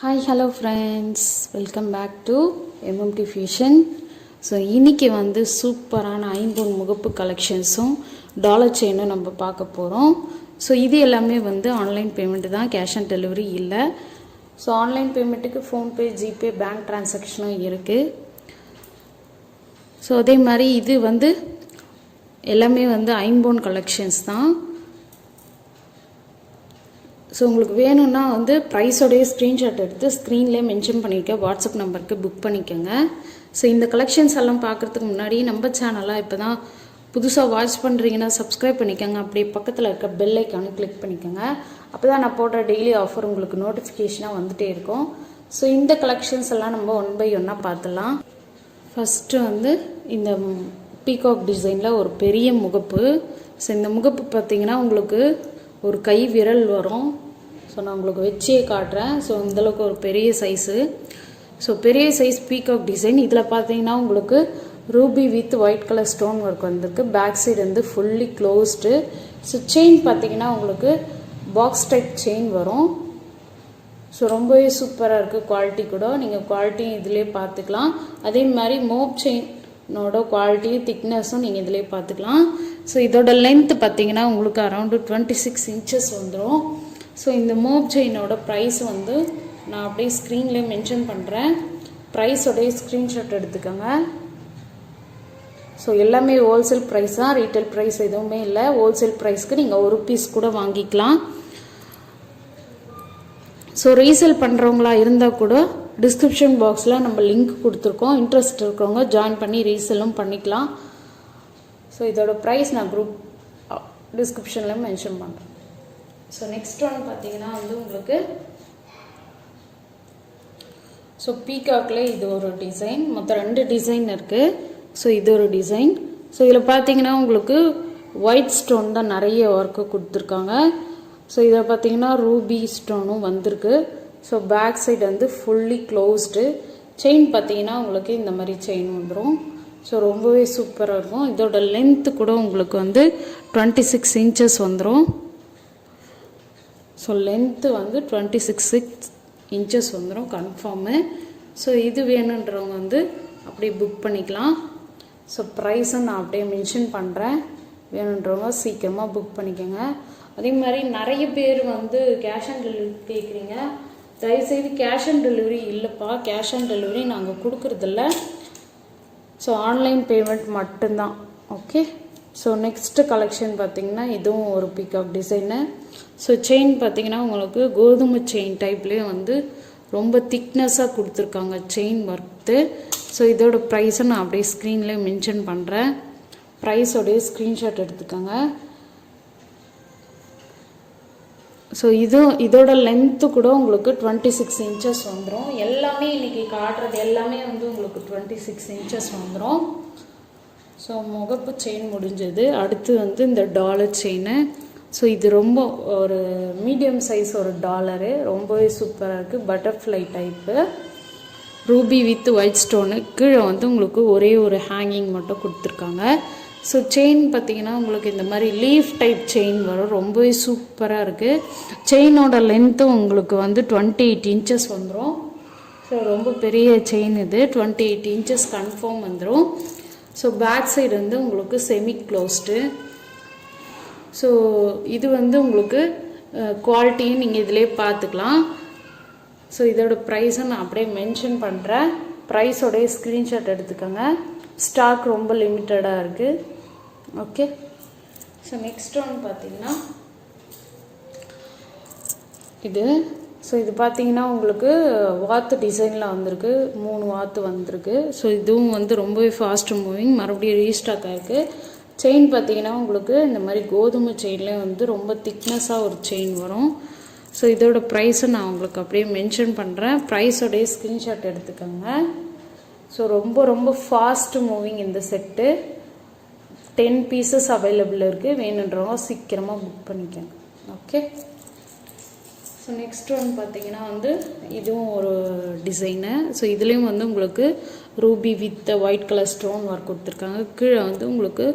Hi hello friends, welcome back to MMT fusion. So இன்றைக்கி வந்து சூப்பரான ஐம்பொன் முகப்பு கலெக்ஷன்ஸும் டாலர் செயினும் நம்ம பார்க்க போகிறோம். ஸோ இது எல்லாமே வந்து ஆன்லைன் பேமெண்ட்டு தான், கேஷ் ஆன் டெலிவரி இல்லை. ஸோ ஆன்லைன் பேமெண்ட்டுக்கு ஃபோன்பே, ஜிபே, பேங்க் ட்ரான்சாக்ஷனும் இருக்குது. ஸோ அதே மாதிரி இது வந்து எல்லாமே வந்து ஐம்பொன் கலெக்ஷன்ஸ் தான். ஸோ உங்களுக்கு வேணும்னா வந்து ப்ரைஸோடைய ஸ்க்ரீன்ஷாட் எடுத்து ஸ்க்ரீன்லேயே மென்ஷன் பண்ணியிருக்க வாட்ஸ்அப் நம்பருக்கு புக் பண்ணிக்கோங்க. ஸோ இந்த கலெக்ஷன்ஸ் எல்லாம் பார்க்குறதுக்கு முன்னாடி நம்ம சேனலாக இப்போ தான் புதுசாக வாட்ச் பண்ணுறீங்கன்னா சப்ஸ்கிரைப் பண்ணிக்கோங்க. அப்படியே பக்கத்தில் இருக்க பெல் ஐக்கானு கிளிக் பண்ணிக்கோங்க. அப்போ தான் நான் போடுற டெய்லி ஆஃபர் உங்களுக்கு நோட்டிஃபிகேஷனாக வந்துகிட்டே இருக்கும். ஸோ இந்த கலெக்ஷன்ஸ் எல்லாம் நம்ம ஒன் பை ஒன்னாக பார்த்துலாம். ஃபஸ்ட்டு வந்து இந்த பீகாக் டிசைனில் ஒரு பெரிய முகப்பு. ஸோ இந்த முகப்பு பார்த்திங்கன்னா உங்களுக்கு ஒரு கை விரல் வரும். ஸோ நான் உங்களுக்கு வச்சே காட்டுறேன். ஸோ இந்தளவுக்கு ஒரு பெரிய சைஸு. ஸோ பெரிய சைஸ் பீகாக் டிசைன். இதில் பார்த்தீங்கன்னா உங்களுக்கு Ruby with white colour stone work வந்திருக்கு. பேக் சைடு வந்து ஃபுல்லி க்ளோஸ்டு. ஸோ செயின் பார்த்தீங்கன்னா உங்களுக்கு பாக்ஸ் டைப் செயின் வரும். ஸோ ரொம்பவே சூப்பராக இருக்குது. குவாலிட்டி கூட நீங்கள் குவாலிட்டியும் இதிலே பார்த்துக்கலாம். அதே மாதிரி மோப் செயினோட குவாலிட்டியும் திக்னஸும் நீங்கள் இதிலே பார்த்துக்கலாம். ஸோ இதோட லென்த்து பார்த்தீங்கன்னா உங்களுக்கு அரௌண்டு 26 இன்ச்சஸ் வந்துடும். ஸோ இந்த மோப் செயினோட ப்ரைஸ் வந்து நான் அப்படியே ஸ்க்ரீன்லேயே மென்ஷன் பண்ணுறேன். ப்ரைஸோடைய ஸ்க்ரீன்ஷாட் எடுத்துக்கோங்க. ஸோ எல்லாமே ஹோல்சேல் ப்ரைஸ் தான், ரீட்டைல் ப்ரைஸ் எதுவுமே இல்லை. ஹோல்சேல் ப்ரைஸ்க்கு நீங்கள் ஒரு பீஸ் கூட வாங்கிக்கலாம். ஸோ ரீசேல் பண்ணுறவங்களா இருந்தால் கூட டிஸ்கிரிப்ஷன் பாக்ஸில் நம்ம லிங்க் கொடுத்துருக்கோம். இன்ட்ரெஸ்ட் இருக்கிறவங்க ஜாயின் பண்ணி ரீசேலும் பண்ணிக்கலாம். ஸோ இதோட ப்ரைஸ் நான் குரூப் டிஸ்கிரிப்ஷனில் மென்ஷன் பண்ணுறேன். ஸோ நெக்ஸ்ட் ஒன் பார்த்தீங்கன்னா வந்து உங்களுக்கு ஸோ பீகாக்ல இது ஒரு டிசைன், மொத்தம் 2 டிசைன் இருக்குது. ஸோ இது ஒரு டிசைன். ஸோ இதில் பார்த்தீங்கன்னா உங்களுக்கு ஒயிட் ஸ்டோன் தான் நிறைய ஒர்க்கு கொடுத்துருக்காங்க. ஸோ இதில் பார்த்தீங்கன்னா ரூபி ஸ்டோனும் வந்திருக்கு. ஸோ பேக் சைடு வந்து ஃபுல்லி க்ளோஸ்டு. செயின் பார்த்தீங்கன்னா உங்களுக்கு இந்த மாதிரி செயின் வந்துடும். ஸோ ரொம்பவே சூப்பராக இருக்கும். இதோட லென்த்து கூட உங்களுக்கு வந்து 26 இன்ச்சஸ் வந்துடும். ஸோ லென்த்து வந்து 26 இன்ச்சஸ் வந்துடும் கன்ஃபார்மு. ஸோ இது வேணுன்றவங்க வந்து அப்படியே புக் பண்ணிக்கலாம். ஸோ ப்ரைஸும் நான் அப்படியே மென்ஷன் பண்ணுறேன். வேணுன்றவங்க சீக்கிரமாக புக் பண்ணிக்கோங்க. அதே மாதிரி நிறைய பேர் வந்து கேஷ் ஆன் டெலிவரி கேட்குறீங்க. தயவுசெய்து கேஷ் ஆன் டெலிவரி இல்லைப்பா, கேஷ் ஆன் டெலிவரி நாங்கள் கொடுக்குறதில்ல. ஸோ ஆன்லைன் பேமெண்ட் மட்டும்தான். ஓகே. ஸோ நெக்ஸ்ட்டு கலெக்ஷன் பார்த்திங்கன்னா இதுவும் ஒரு பீகாக் டிசைனு. ஸோ செயின் பார்த்திங்கன்னா உங்களுக்கு கோதுமை செயின் டைப்லேயே வந்து ரொம்ப திக்னஸாக கொடுத்துருக்காங்க செயின் ஒர்க்கு. ஸோ இதோட ப்ரைஸை நான் அப்படியே ஸ்க்ரீன்லேயே மென்ஷன் பண்ணுறேன். ப்ரைஸோடைய ஸ்க்ரீன்ஷாட் எடுத்துக்கோங்க. ஸோ இதோட லென்த்து கூட உங்களுக்கு 26 இன்ச்சஸ் வந்துடும். எல்லாமே இன்றைக்கி காட்டுறது எல்லாமே வந்து உங்களுக்கு 26 இன்ச்சஸ் வந்துடும். ஸோ முகப்பு செயின் முடிஞ்சது. அடுத்து வந்து இந்த டாலர் செயினு. ஸோ இது ரொம்ப ஒரு மீடியம் சைஸ் ஒரு டாலரு, ரொம்பவே சூப்பராக இருக்குது. Butterfly type Ruby with white stone. கீழே வந்து உங்களுக்கு ஒரே ஒரு ஹேங்கிங் மட்டும் கொடுத்துருக்காங்க. ஸோ செயின் பார்த்திங்கன்னா உங்களுக்கு இந்த மாதிரி லீஃப் டைப் செயின் வரும். ரொம்பவே சூப்பராக இருக்குது. செயினோட லென்த்தும் உங்களுக்கு வந்து 28 இன்ச்சஸ் வந்துடும். ஸோ ரொம்ப பெரிய செயின் இது, 28 இன்ச்சஸ் கன்ஃபார்ம் வந்துடும். ஸோ பேக் சைடு வந்து உங்களுக்கு செமி க்ளோஸ்டு. ஸோ இது வந்து உங்களுக்கு குவாலிட்டியும் நீங்கள் இதிலே பார்த்துக்கலாம். ஸோ இதோட ப்ரைஸை நான் அப்படியே மென்ஷன் பண்ணுறேன். ப்ரைஸோடைய ஸ்க்ரீன்ஷாட் எடுத்துக்கோங்க. ஸ்டாக் ரொம்ப லிமிட்டடாக இருக்குது. ஓகே. ஸோ நெக்ஸ்ட் ஒன் பார்த்தீங்கன்னா இது. ஸோ இது பார்த்தீங்கன்னா உங்களுக்கு வாத்து டிசைனில் வந்திருக்கு. 3 வாத்து வந்திருக்கு. ஸோ இதுவும் வந்து ரொம்பவே ஃபாஸ்ட் மூவிங், மறுபடியும் ரீஸ்டாக் ஆகிருக்கு. செயின் பார்த்தீங்கன்னா உங்களுக்கு இந்த மாதிரி கோதுமை செயின்லேயே வந்து ரொம்ப திக்னஸாக ஒரு செயின் வரும். ஸோ இதோட ப்ரைஸை நான் உங்களுக்கு அப்படியே மென்ஷன் பண்ணுறேன். ப்ரைஸோடைய ஸ்க்ரீன்ஷாட் எடுத்துக்கோங்க. ஸோ ரொம்ப ரொம்ப ஃபாஸ்ட் மூவிங் இந்த செட்டு. 10 பீசஸ் அவைலபிள் இருக்குது. வேணுன்றவங்க சீக்கிரமாக புக் பண்ணிக்கோங்க. ஓகே. ஸோ நெக்ஸ்ட் ஒன் பார்த்தீங்கன்னா வந்து இதுவும் ஒரு டிசைனு. ஸோ இதுலேயும் வந்து உங்களுக்கு Ruby with white colour stone work கொடுத்துருக்காங்க. கீழே வந்து உங்களுக்கு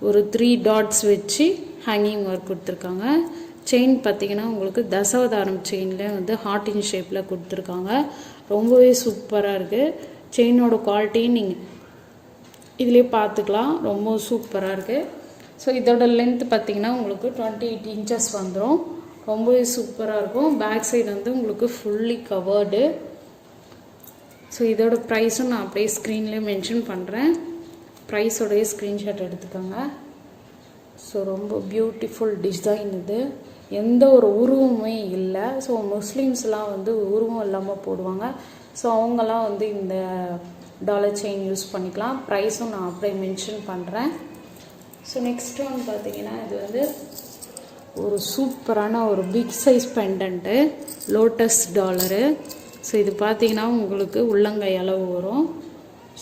ஒரு 3 டாட்ஸ் வச்சு ஹேங்கிங் ஒர்க் கொடுத்துருக்காங்க. செயின் பார்த்திங்கன்னா உங்களுக்கு தசாவதாரம் செயினில் வந்து ஹார்ட் இன் ஷேப்பில் கொடுத்துருக்காங்க. ரொம்பவே சூப்பராக இருக்குது. செயினோட குவாலிட்டி நீங்கள் இதிலே பார்த்துக்கலாம். ரொம்ப சூப்பராக இருக்குது. ஸோ இதோட லென்த் பார்த்திங்கன்னா உங்களுக்கு 28 inches வந்துடும். ரொம்பவே சூப்பராக இருக்கும். பேக் சைடு வந்து உங்களுக்கு ஃபுல்லி கவர்டு. ஸோ இதோட ப்ரைஸும் நான் அப்படியே ஸ்க்ரீன்லேயே மென்ஷன் பண்ணுறேன். ப்ரைஸோடைய ஸ்க்ரீன்ஷாட் எடுத்துக்கோங்க. ஸோ ரொம்ப பியூட்டிஃபுல் டிசைன் இது. எந்த ஒரு உருவமே இல்லை. ஸோ முஸ்லீம்ஸ்லாம் வந்து உருவம் இல்லாமல் போடுவாங்க. ஸோ அவங்கெல்லாம் வந்து இந்த டாலர் செயின் யூஸ் பண்ணிக்கலாம். ப்ரைஸும் நான் அப்படியே மென்ஷன் பண்ணுறேன். ஸோ நெக்ஸ்ட் ஒன் பார்த்தீங்கன்னா இது வந்து ஒரு சூப்பரான ஒரு big size pendant lotus dollar. So இது பார்த்தீங்கன்னா உங்களுக்கு உள்ளங்கை அளவு வரும்.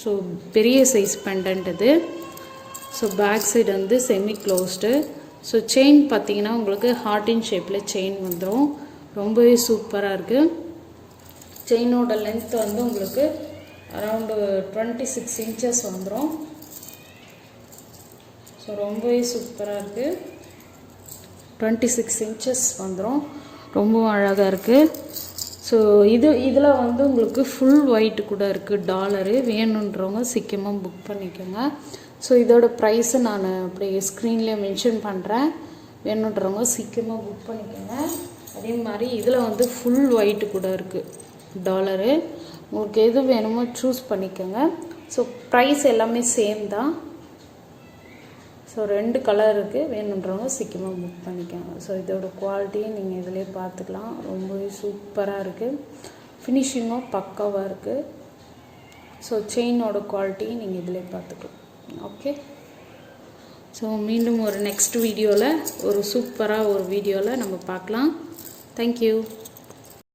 ஸோ பெரிய சைஸ் பெண்டன்ட் இது. ஸோ பேக் சைடு வந்து செமி க்ளோஸ்டு. ஸோ செயின் பார்த்தீங்கன்னா உங்களுக்கு ஹார்ட் இன் ஷேப்பில் செயின் வந்துடும். ரொம்பவே சூப்பராக இருக்குது. செயினோட லென்த் வந்து உங்களுக்கு அரவுண்டு 26 inches வந்துடும். ஸோ ரொம்பவே சூப்பராக இருக்குது. 26 inches வந்துடும். ரொம்பவும் அழகாக இருக்குது. ஸோ இதில் வந்து உங்களுக்கு ஃபுல் ஒயிட் கூட இருக்குது டாலரு. வேணுன்றவங்க சீக்கிரமாக புக் பண்ணிக்கோங்க. ஸோ இதோட ப்ரைஸை நான் அப்படியே ஸ்க்ரீன்லேயே மென்ஷன் பண்ணுறேன். வேணுன்றவங்க சீக்கிரமாக புக் பண்ணிக்கோங்க. அதே மாதிரி இதில் வந்து ஃபுல் ஒயிட் கூட இருக்குது டாலரு. உங்களுக்கு எது வேணுமோ சூஸ் பண்ணிக்கோங்க. ஸோ ப்ரைஸ் எல்லாமே சேம் தான். ஸோ 2 கலர் இருக்குது. வேணுன்றவங்க சீக்கிரமாக புக் பண்ணிக்கோங்க. ஸோ இதோட குவாலிட்டியை நீங்கள் இதிலே பார்த்துக்கலாம். ரொம்பவே சூப்பராக இருக்குது. ஃபினிஷிங்கும் பக்காவாக இருக்குது. ஸோ செயினோட குவாலிட்டியை நீங்கள் இதிலே பார்த்துக்கலாம். ஓகே. ஸோ மீண்டும் ஒரு நெக்ஸ்ட் வீடியோவில் ஒரு சூப்பராக ஒரு வீடியோவில் நம்ம பார்க்கலாம். தேங்க்யூ.